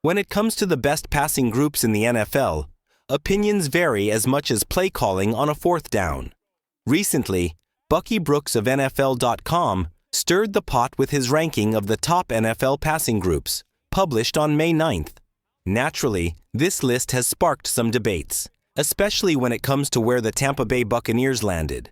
When it comes to the best passing groups in the NFL, opinions vary as much as play calling on a fourth down. Recently, Bucky Brooks of NFL.com stirred the pot with his ranking of the top NFL passing groups, published on May 9th. Naturally, this list has sparked some debates, especially when it comes to where the Tampa Bay Buccaneers landed.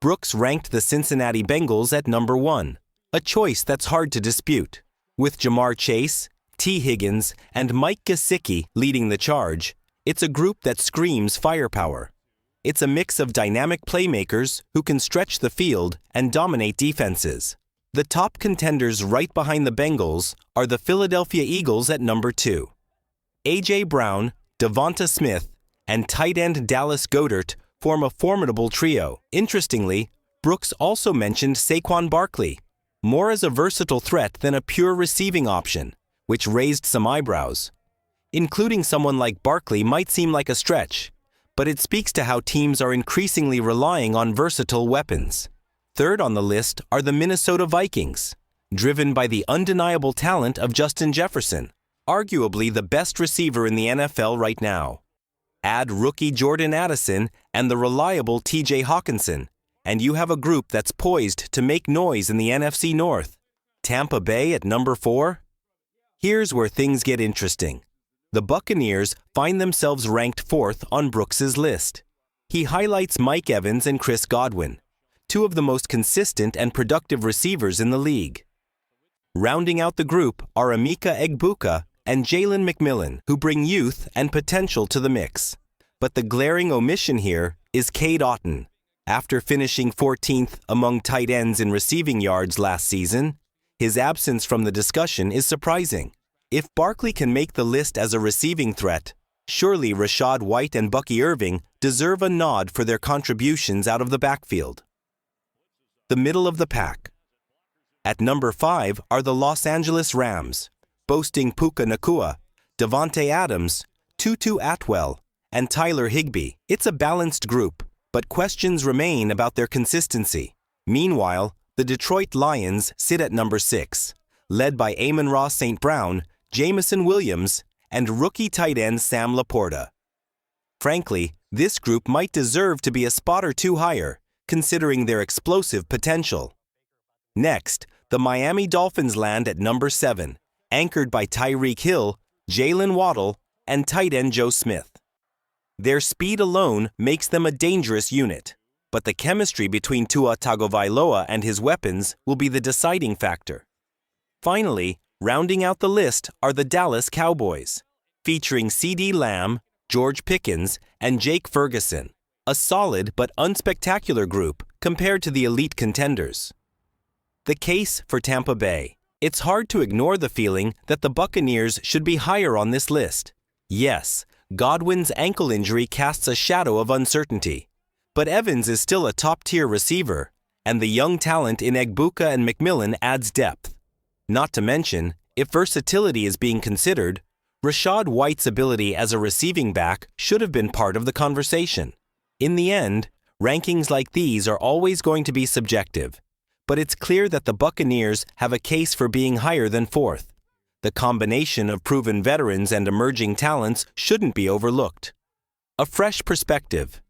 Brooks ranked the Cincinnati Bengals at number 1, a choice that's hard to dispute. With Jamar Chase, T. Higgins, and Mike Gesicki leading the charge, it's a group that screams firepower. It's a mix of dynamic playmakers who can stretch the field and dominate defenses. The top contenders right behind the Bengals are the Philadelphia Eagles at number 2. A.J. Brown, Devonta Smith, and tight end Dallas Goedert form a formidable trio. Interestingly, Brooks also mentioned Saquon Barkley, more as a versatile threat than a pure receiving option, which raised some eyebrows. Including someone like Barkley might seem like a stretch, but it speaks to how teams are increasingly relying on versatile weapons. Third on the list are the Minnesota Vikings, driven by the undeniable talent of Justin Jefferson, arguably the best receiver in the NFL right now. Add rookie Jordan Addison and the reliable T.J. Hawkinson, and you have a group that's poised to make noise in the NFC North. Tampa Bay at number 4? Here's where things get interesting. The Buccaneers find themselves ranked 4th on Brooks's list. He highlights Mike Evans and Chris Godwin, two of the most consistent and productive receivers in the league. Rounding out the group are Emeka Egbuka and Jalen McMillan, who bring youth and potential to the mix. But the glaring omission here is Cade Otton. After finishing 14th among tight ends in receiving yards last season, his absence from the discussion is surprising. If Barkley can make the list as a receiving threat, surely Rachaad White and Bucky Irving deserve a nod for their contributions out of the backfield. The middle of the pack. At number 5 are the Los Angeles Rams, boasting Puka Nacua, Davante Adams, Tutu Atwell, and Tyler Higbee. It's a balanced group, but questions remain about their consistency. Meanwhile, the Detroit Lions sit at number 6, led by Amon-Ra St. Brown, Jameson Williams, and rookie tight end Sam Laporta. Frankly, this group might deserve to be a spot or two higher, considering their explosive potential. Next, the Miami Dolphins land at number 7, anchored by Tyreek Hill, Jalen Waddle, and tight end Joe Smith. Their speed alone makes them a dangerous unit, but the chemistry between Tua Tagovailoa and his weapons will be the deciding factor. Finally, rounding out the list are the Dallas Cowboys, featuring CeeDee Lamb, George Pickens, and Jake Ferguson, a solid but unspectacular group compared to the elite contenders. The case for Tampa Bay. It's hard to ignore the feeling that the Buccaneers should be higher on this list. Yes, Godwin's ankle injury casts a shadow of uncertainty, but Evans is still a top-tier receiver, and the young talent in Egbuka and McMillan adds depth. Not to mention, if versatility is being considered, Rachaad White's ability as a receiving back should have been part of the conversation. In the end, rankings like these are always going to be subjective, but it's clear that the Buccaneers have a case for being higher than 4th. The combination of proven veterans and emerging talents shouldn't be overlooked. A fresh perspective.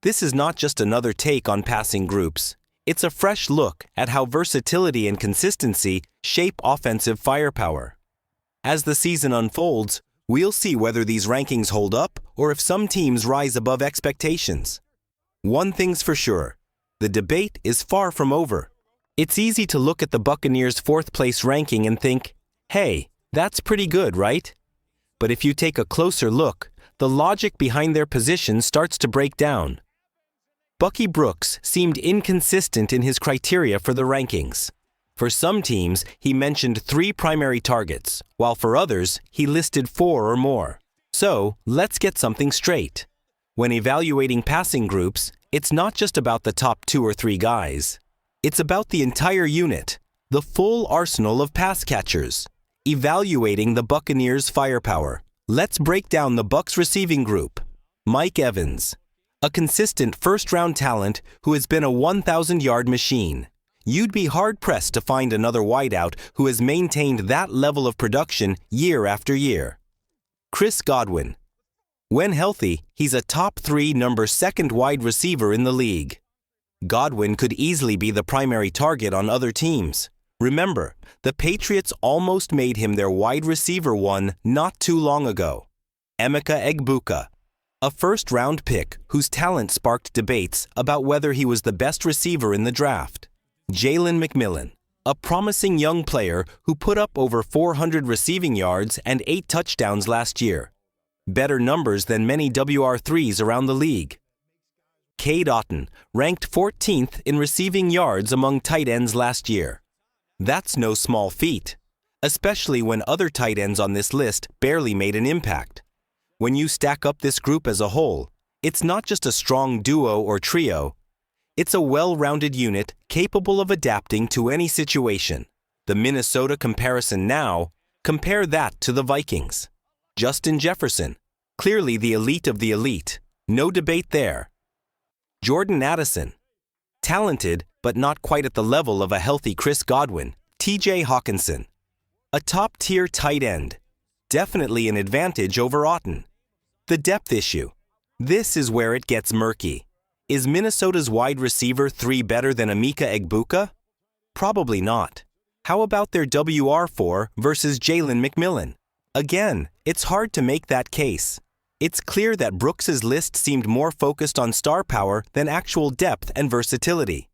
This is not just another take on passing groups. It's a fresh look at how versatility and consistency shape offensive firepower. As the season unfolds, we'll see whether these rankings hold up or if some teams rise above expectations. One thing's for sure. The debate is far from over. It's easy to look at the Buccaneers' 4th place ranking and think, hey, that's pretty good, right? But if you take a closer look, the logic behind their position starts to break down. Bucky Brooks seemed inconsistent in his criteria for the rankings. For some teams, he mentioned 3 primary targets, while for others, he listed 4 or more. So, let's get something straight. When evaluating passing groups, it's not just about the top 2 or 3 guys. It's about the entire unit, the full arsenal of pass catchers. Evaluating the Buccaneers' firepower. Let's break down the Bucs receiving group. Mike Evans, a consistent first-round talent who has been a 1,000-yard machine. You'd be hard-pressed to find another wideout who has maintained that level of production year after year. Chris Godwin. When healthy, he's a top 3 number 2nd wide receiver in the league. Godwin could easily be the primary target on other teams. Remember, the Patriots almost made him their wide receiver 1 not too long ago. Emeka Egbuka, a first-round pick whose talent sparked debates about whether he was the best receiver in the draft. Jalen McMillan, a promising young player who put up over 400 receiving yards and 8 touchdowns last year. Better numbers than many WR3s around the league. Cade Otton ranked 14th in receiving yards among tight ends last year. That's no small feat, especially when other tight ends on this list barely made an impact. When you stack up this group as a whole, it's not just a strong duo or trio. It's a well-rounded unit capable of adapting to any situation. The Minnesota comparison now, compare that to the Vikings. Justin Jefferson, clearly the elite of the elite, no debate there. Jordan Addison, talented but not quite at the level of a healthy Chris Godwin. TJ Hawkinson, a top-tier tight end, definitely an advantage over Otton. The depth issue. This is where it gets murky. Is Minnesota's wide receiver 3 better than Emeka Egbuka? Probably not. How about their WR4 versus Jalen McMillan? Again, it's hard to make that case. It's clear that Brooks's list seemed more focused on star power than actual depth and versatility.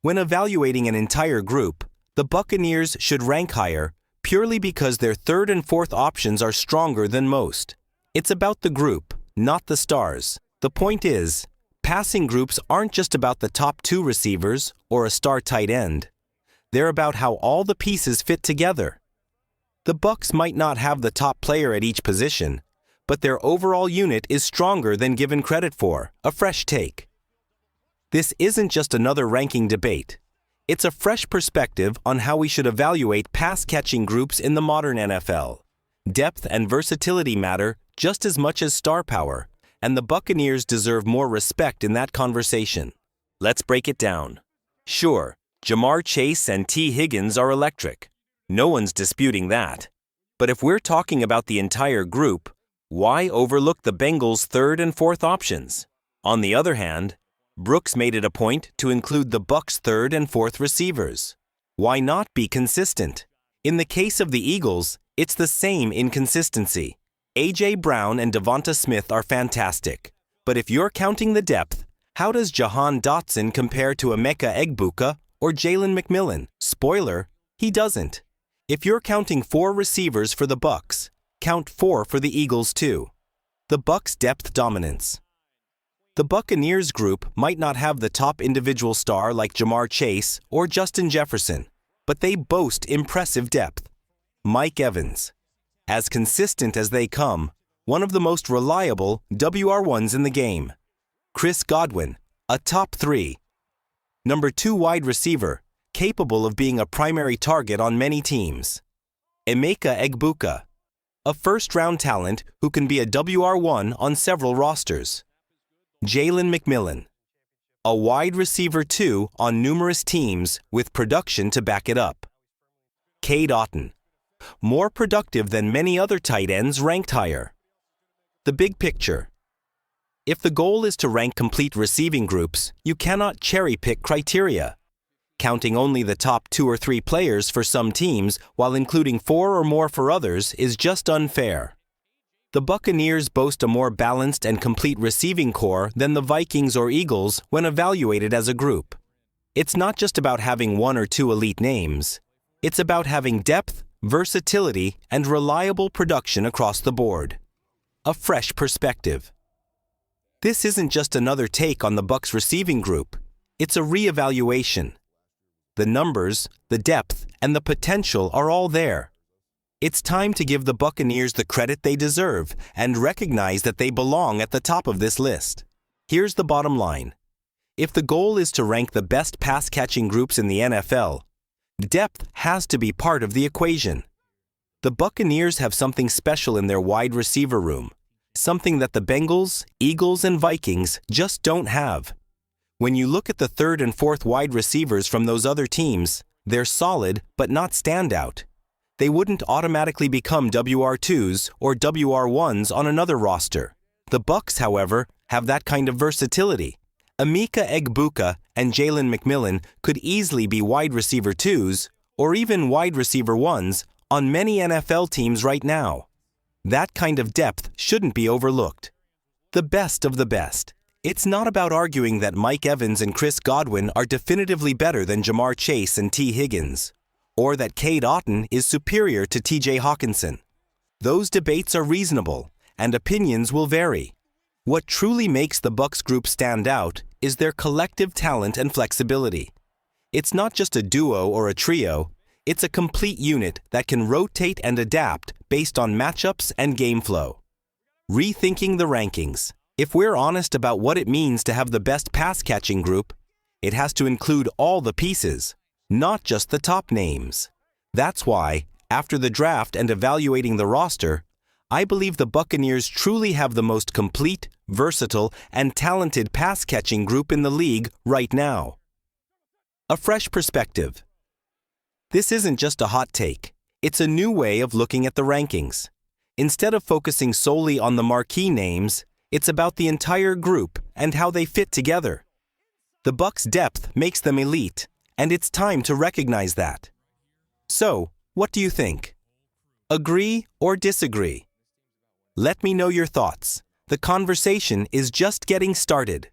When evaluating an entire group, the Buccaneers should rank higher purely because their 3rd and 4th options are stronger than most. It's about the group, not the stars. The point is, passing groups aren't just about the top 2 receivers or a star tight end. They're about how all the pieces fit together. The Bucs might not have the top player at each position, but their overall unit is stronger than given credit for. A fresh take. This isn't just another ranking debate. It's a fresh perspective on how we should evaluate pass-catching groups in the modern NFL. Depth and versatility matter just as much as star power, and the Buccaneers deserve more respect in that conversation. Let's break it down. Sure, Jamar Chase and T. Higgins are electric. No one's disputing that. But if we're talking about the entire group, why overlook the Bengals' 3rd and 4th options? On the other hand, Brooks made it a point to include the Bucs' 3rd and 4th receivers. Why not be consistent? In the case of the Eagles, it's the same inconsistency. A.J. Brown and Devonta Smith are fantastic. But if you're counting the depth, how does Jahan Dotson compare to Emeka Egbuka or Jalen McMillan? Spoiler, he doesn't. If you're counting 4 receivers for the Bucs, count 4 for the Eagles too. The Bucs' depth dominance. The Buccaneers group might not have the top individual star like Jamar Chase or Justin Jefferson, but they boast impressive depth. Mike Evans, as consistent as they come, one of the most reliable WR1s in the game. Chris Godwin, a top 3. Number 2 wide receiver, capable of being a primary target on many teams. Emeka Egbuka, a first-round talent who can be a WR1 on several rosters. Jalen McMillan, a wide receiver 2 on numerous teams with production to back it up. Cade Otton, more productive than many other tight ends ranked higher. The big picture. If the goal is to rank complete receiving groups, you cannot cherry-pick criteria. Counting only the top 2 or 3 players for some teams while including 4 or more for others is just unfair. The Buccaneers boast a more balanced and complete receiving core than the Vikings or Eagles when evaluated as a group. It's not just about having 1 or 2 elite names. It's about having depth, versatility, and reliable production across the board. A fresh perspective. This isn't just another take on the Bucs receiving group. It's a re-evaluation. The numbers, the depth, and the potential are all there. It's time to give the Buccaneers the credit they deserve and recognize that they belong at the top of this list. Here's the bottom line. If the goal is to rank the best pass-catching groups in the NFL, depth has to be part of the equation. The Buccaneers have something special in their wide receiver room, something that the Bengals, Eagles, and Vikings just don't have. When you look at the third and fourth wide receivers from those other teams, they're solid but not standout. They wouldn't automatically become WR2s or WR1s on another roster. The Bucs, however, have that kind of versatility. Emeka Egbuka and Jalen McMillan could easily be wide receiver 2s or even wide receiver 1s on many NFL teams right now. That kind of depth shouldn't be overlooked. The best of the best. It's not about arguing that Mike Evans and Chris Godwin are definitively better than Jamar Chase and T. Higgins, or that Cade Otton is superior to T.J. Hawkinson. Those debates are reasonable, and opinions will vary. What truly makes the Bucs group stand out is their collective talent and flexibility. It's not just a duo or a trio, it's a complete unit that can rotate and adapt based on matchups and game flow. Rethinking the rankings. If we're honest about what it means to have the best pass-catching group, it has to include all the pieces, not just the top names. That's why, after the draft and evaluating the roster, I believe the Buccaneers truly have the most complete, versatile, and talented pass-catching group in the league right now. A fresh perspective. This isn't just a hot take. It's a new way of looking at the rankings. Instead of focusing solely on the marquee names, it's about the entire group and how they fit together. The Bucs' depth makes them elite, and it's time to recognize that. So, what do you think? Agree or disagree? Let me know your thoughts. The conversation is just getting started.